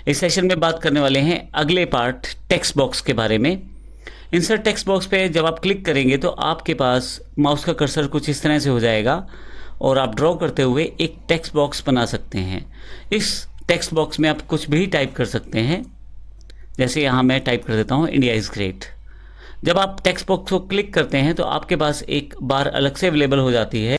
इस सेशन में बात करने वाले हैं अगले पार्ट टेक्स्ट बॉक्स के बारे में। इंसर्ट टेक्स्ट बॉक्स पे जब आप क्लिक करेंगे तो आपके पास माउस का कर्सर कुछ इस तरह से हो जाएगा और आप ड्रॉ करते हुए एक टेक्स्ट बॉक्स बना सकते हैं। इस टेक्स्ट बॉक्स में आप कुछ भी टाइप कर सकते हैं, जैसे यहाँ मैं टाइप कर देता हूँ इंडिया इज़ ग्रेट। जब आप टेक्स्ट बॉक्स को क्लिक करते हैं तो आपके पास एक बार अलग से अवेलेबल हो जाती है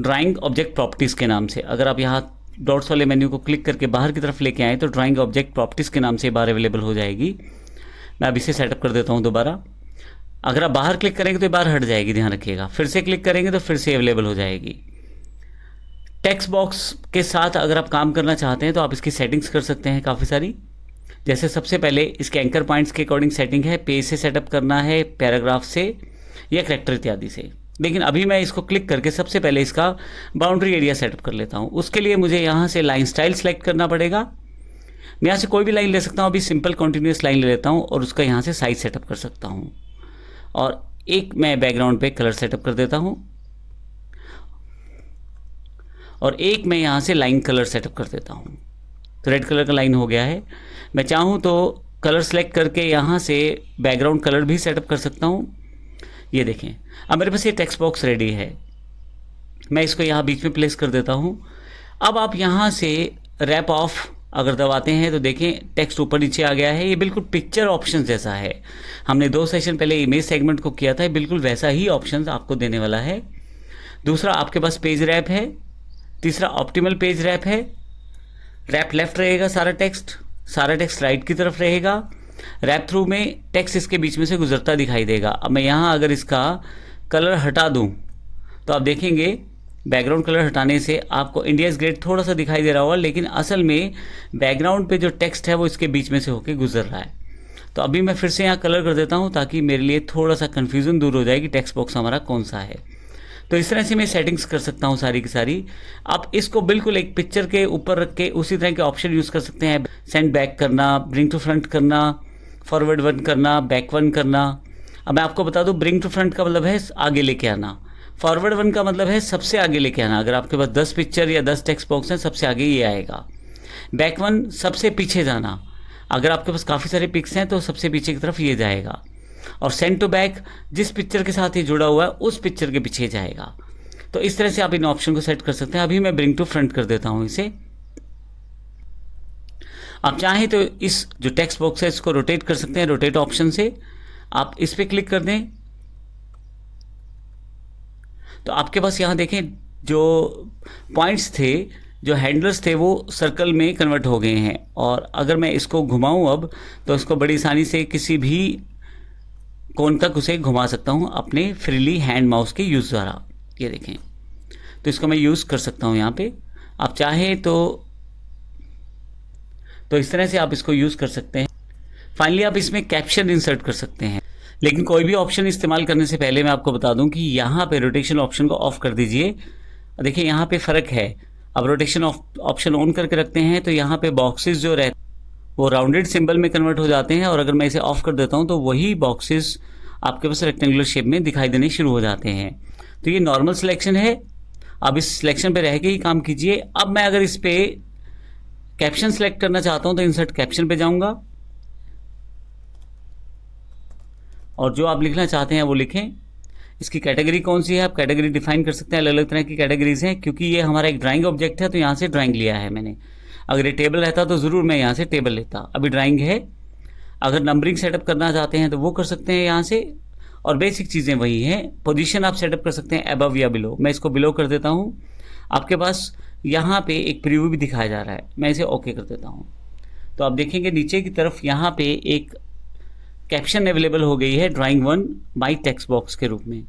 ड्राइंग ऑब्जेक्ट प्रॉपर्टीज़ के नाम से। अगर आप यहाँ डॉट्स वाले मेन्यू को क्लिक करके बाहर की तरफ लेके आए तो ड्राइंग ऑब्जेक्ट प्रॉपर्टीज़ के नाम से बार अवेलेबल हो जाएगी। मैं अब इसे सेटअप कर देता हूँ दोबारा। अगर आप बाहर क्लिक करेंगे तो बाहर हट जाएगी, ध्यान रखिएगा। फिर से क्लिक करेंगे तो फिर से अवेलेबल हो जाएगी। टेक्स्ट बॉक्स के साथ अगर आप काम करना चाहते हैं तो आप इसकी सेटिंग्स कर सकते हैं काफ़ी सारी। जैसे सबसे पहले इसके एंकर पॉइंट्स के अकॉर्डिंग सेटिंग है, पेज से सेटअप करना है, पैराग्राफ से या कैरेक्टर इत्यादि से। लेकिन अभी मैं इसको क्लिक करके सबसे पहले इसका बाउंड्री एरिया सेटअप कर लेता हूँ। उसके लिए मुझे यहाँ से लाइन स्टाइल सेलेक्ट करना पड़ेगा। मैं यहाँ से कोई भी लाइन ले सकता हूँ, अभी सिंपल कॉन्टिन्यूस लाइन ले लेता हूँ और उसका यहाँ से साइज सेटअप कर सकता हूँ। और एक मैं बैकग्राउंड पे कलर सेटअप कर देता हूँ और एक मैं यहाँ से लाइन कलर सेटअप कर देता हूँ। तो रेड कलर का लाइन हो गया है। मैं चाहूँ तो कलर सेलेक्ट करके यहाँ से बैकग्राउंड कलर भी सेटअप कर सकता हूँ। ये देखें, अब मेरे पास ये टेक्स्ट बॉक्स रेडी है। मैं इसको यहाँ बीच में प्लेस कर देता हूँ। अब आप यहाँ से रैप ऑफ अगर दबाते हैं तो देखें टेक्स्ट ऊपर नीचे आ गया है। ये बिल्कुल पिक्चर ऑप्शन जैसा है। हमने 2 सेशन पहले इमेज सेगमेंट को किया था, बिल्कुल वैसा ही ऑप्शन आपको देने वाला है। दूसरा, आपके पास पेज रैप है। तीसरा, ऑप्टिमल पेज रैप है। रैप लेफ्ट रहेगा, सारा टेक्स्ट राइट की तरफ रहेगा। रैप थ्रू में टेक्स्ट इसके बीच में से गुजरता दिखाई देगा। अब मैं यहाँ अगर इसका कलर हटा दूँ तो आप देखेंगे बैकग्राउंड कलर हटाने से आपको इंडिया इज़ ग्रेट थोड़ा सा दिखाई दे रहा होगा, लेकिन असल में बैकग्राउंड पे जो टेक्स्ट है वो इसके बीच में से होके गुजर रहा है। तो अभी मैं फिर से यहाँ कलर कर देता हूँ ताकि मेरे लिए थोड़ा सा कन्फ्यूज़न दूर हो जाए कि टेक्स्ट बॉक्स हमारा कौन सा है। तो इस तरह से मैं सेटिंग्स कर सकता हूँ सारी की सारी। आप इसको बिल्कुल एक पिक्चर के ऊपर रख के उसी तरह के ऑप्शन यूज़ कर सकते हैं। सेंड बैक करना, ब्रिंग टू फ्रंट करना, फॉरवर्ड 1 करना, बैक 1 करना। अब मैं आपको बता दूँ, ब्रिंग टू फ्रंट का मतलब है आगे लेके आना, फॉरवर्ड 1 का मतलब है सबसे आगे लेके आना। अगर आपके पास 10 पिक्चर या 10 टेक्स्ट बॉक्स हैं, सबसे आगे ये आएगा। बैक 1 सबसे पीछे जाना, अगर आपके पास काफ़ी सारे पिक्स हैं तो सबसे पीछे की तरफ ये जाएगा। और सेंड टू बैक जिस पिक्चर के साथ ये जुड़ा हुआ है उस पिक्चर के पीछे जाएगा। तो इस तरह से आप इन ऑप्शन को सेट कर सकते हैं। अभी मैं ब्रिंग टू फ्रंट कर देता हूँ इसे। आप चाहें तो इस जो टेक्स्ट बॉक्स है इसको रोटेट कर सकते हैं, रोटेट ऑप्शन से आप इस पर क्लिक कर दें तो आपके पास यहाँ देखें जो पॉइंट्स थे, जो हैंडल्स थे वो सर्कल में कन्वर्ट हो गए हैं। और अगर मैं इसको घुमाऊँ अब तो इसको बड़ी आसानी से किसी भी कोण तक उसे घुमा सकता हूँ अपने फ्रीली हैंड माउस के यूज़ द्वारा। ये देखें, तो इसको मैं यूज़ कर सकता हूँ यहाँ पे। आप चाहें तो इस तरह से आप इसको यूज़ कर सकते हैं। फाइनली आप इसमें कैप्शन इंसर्ट कर सकते हैं। लेकिन कोई भी ऑप्शन इस्तेमाल करने से पहले मैं आपको बता दूं कि यहाँ पे रोटेशन ऑप्शन को ऑफ कर दीजिए। देखिए यहाँ पे फ़र्क है। अब रोटेशन ऑप्शन ऑन करके रखते हैं तो यहाँ पे बॉक्सेस जो रहते वो राउंडेड सिंबल में कन्वर्ट हो जाते हैं, और अगर मैं इसे ऑफ कर देता हूँ तो वही बॉक्सेस आपके पास रेक्टेंगुलर शेप में दिखाई देने शुरू हो जाते हैं। तो ये नॉर्मल सिलेक्शन है। अब इस सिलेक्शन पे रह के ही काम कीजिए। अब मैं अगर इस पे कैप्शन सेलेक्ट करना चाहता हूँ तो इंसर्ट कैप्शन पे जाऊँगा और जो आप लिखना चाहते हैं वो लिखें। इसकी कैटेगरी कौन सी है आप कैटेगरी डिफाइन कर सकते हैं। अलग अलग तरह की कैटेगरीज हैं, क्योंकि ये हमारा एक ड्राइंग ऑब्जेक्ट है तो यहाँ से ड्राइंग लिया है मैंने। अगर ये टेबल रहता तो ज़रूर मैं यहाँ से टेबल लेता, अभी ड्राइंग है। अगर नंबरिंग सेटअप करना चाहते हैं तो वो कर सकते हैं यहाँ से, और बेसिक चीज़ें वही हैं। पोजीशन आप सेटअप कर सकते हैं अबव या बिलो। मैं इसको बिलो कर देता हूँ। आपके पास यहाँ पे एक प्रीव्यू भी दिखाया जा रहा है, मैं इसे ओके कर देता हूँ। तो आप देखेंगे नीचे की तरफ यहाँ पे एक कैप्शन अवेलेबल हो गई है ड्राइंग 1 बाई टेक्स्ट बॉक्स के रूप में।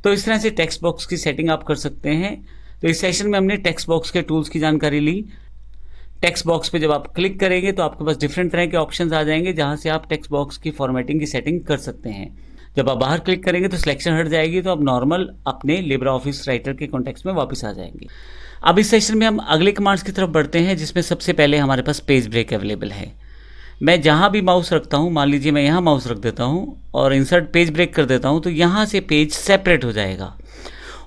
तो इस तरह से टेक्स्ट बॉक्स की सेटिंग आप कर सकते हैं। तो इस सेशन में हमने टेक्स्ट बॉक्स के टूल्स की जानकारी ली। टेक्स्ट बॉक्स पे जब आप क्लिक करेंगे तो आपके पास डिफरेंट तरह के ऑप्शंस आ जाएंगे जहां से आप टेक्स्ट बॉक्स की फॉर्मेटिंग की सेटिंग कर सकते हैं। जब आप बाहर क्लिक करेंगे तो सिलेक्शन हट जाएगी, तो आप नॉर्मल अपने लिब्रे ऑफिस राइटर के कॉन्टेक्स्ट में वापस आ जाएंगे। अब इस सेशन में हम अगले कमांड्स की तरफ बढ़ते हैं, जिसमें सबसे पहले हमारे पास पेज ब्रेक अवेलेबल है। मैं जहाँ भी माउस रखता हूँ, मान लीजिए मैं यहाँ माउस रख देता हूँ और इंसर्ट पेज ब्रेक कर देता हूँ, तो यहाँ से पेज सेपरेट हो जाएगा।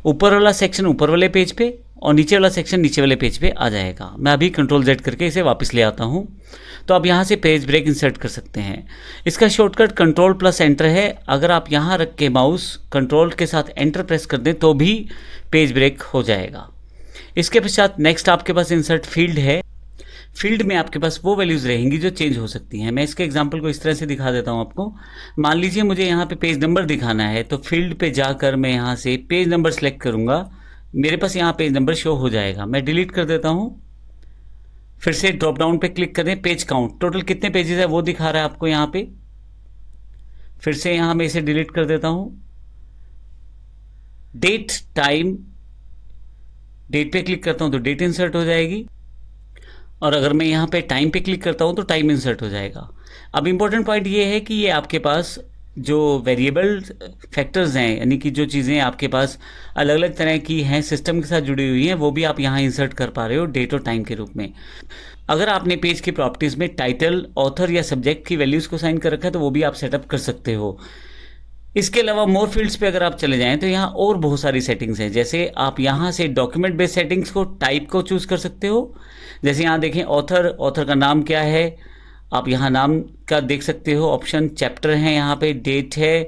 ऊपर वाला सेक्शन ऊपर वाले पेज पे और नीचे वाला सेक्शन नीचे वाले पेज पे आ जाएगा। मैं अभी कंट्रोल Z करके इसे वापस ले आता हूँ। तो आप यहाँ से पेज ब्रेक इंसर्ट कर सकते हैं। इसका शॉर्टकट कंट्रोल प्लस एंटर है। अगर आप यहाँ रख के माउस कंट्रोल के साथ एंटर प्रेस कर दें तो भी पेज ब्रेक हो जाएगा। इसके पश्चात नेक्स्ट आपके पास इंसर्ट फील्ड है। फील्ड में आपके पास वो वैल्यूज़ रहेंगी जो चेंज हो सकती हैं। मैं इसके एग्जांपल को इस तरह से दिखा देता हूँ आपको। मान लीजिए मुझे यहाँ पे पेज नंबर दिखाना है, तो फील्ड पे जाकर मैं यहाँ से पेज नंबर सेलेक्ट करूँगा। मेरे पास यहाँ पेज नंबर शो हो जाएगा। मैं डिलीट कर देता हूँ। फिर से ड्रॉप डाउन पे क्लिक करें, पेज काउंट, टोटल कितने पेजेस है वो दिखा रहा है आपको यहाँ पे। फिर से यहाँ मैं इसे डिलीट कर देता हूँ। डेट टाइम, डेट पे क्लिक करता हूँ तो डेट इंसर्ट हो जाएगी, और अगर मैं यहाँ पे टाइम पे क्लिक करता हूँ तो टाइम इंसर्ट हो जाएगा। अब इम्पोर्टेंट पॉइंट ये है कि ये आपके पास जो वेरिएबल फैक्टर्स हैं, यानी कि जो चीज़ें आपके पास अलग अलग तरह की हैं, सिस्टम के साथ जुड़ी हुई हैं, वो भी आप यहाँ इंसर्ट कर पा रहे हो डेट और टाइम के रूप में। अगर आपने पेज की प्रॉपर्टीज़ में टाइटल, ऑथर या सब्जेक्ट की वैल्यूज़ को साइन कर रखा है तो वो भी आप सेटअप कर सकते हो। इसके अलावा मोर फील्ड्स पे अगर आप चले जाएं तो यहाँ और बहुत सारी सेटिंग्स हैं। जैसे आप यहाँ से डॉक्यूमेंट बेस्ड सेटिंग्स को, टाइप को चूज़ कर सकते हो। जैसे यहाँ देखें ऑथर का नाम क्या है, आप यहाँ नाम का देख सकते हो ऑप्शन। चैप्टर है, यहाँ पे डेट है।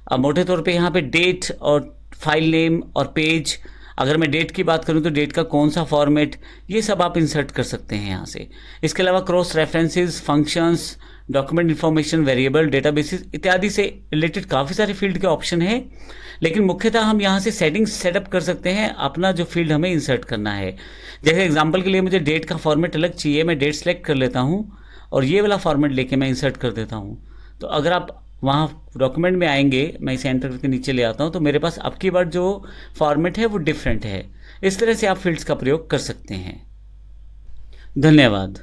अब मोटे तौर पे यहाँ पे डेट और फाइल नेम और पेज, अगर मैं डेट की बात करूँ तो डेट का कौन सा फॉर्मेट, ये सब आप इंसर्ट कर सकते हैं यहाँ से। इसके अलावा cross references, functions, document information, variable, databases इत्यादि से रिलेटेड काफ़ी सारे फील्ड के ऑप्शन है। लेकिन मुख्यतः हम यहाँ से सेटिंग्स सेटअप कर सकते हैं अपना जो फील्ड हमें इंसर्ट करना है। जैसे एग्जांपल के लिए मुझे डेट का फॉर्मेट अलग चाहिए, मैं डेट सेलेक्ट कर लेता हूँ और ये वाला फॉर्मेट लेके मैं इंसर्ट कर देता हूँ। तो अगर आप वहाँ डॉक्यूमेंट में आएंगे, मैं इसे एंटर करके नीचे ले आता हूँ, तो मेरे पास अब की बार जो फॉर्मेट है वो डिफरेंट है। इस तरह से आप फील्ड्स का प्रयोग कर सकते हैं। धन्यवाद।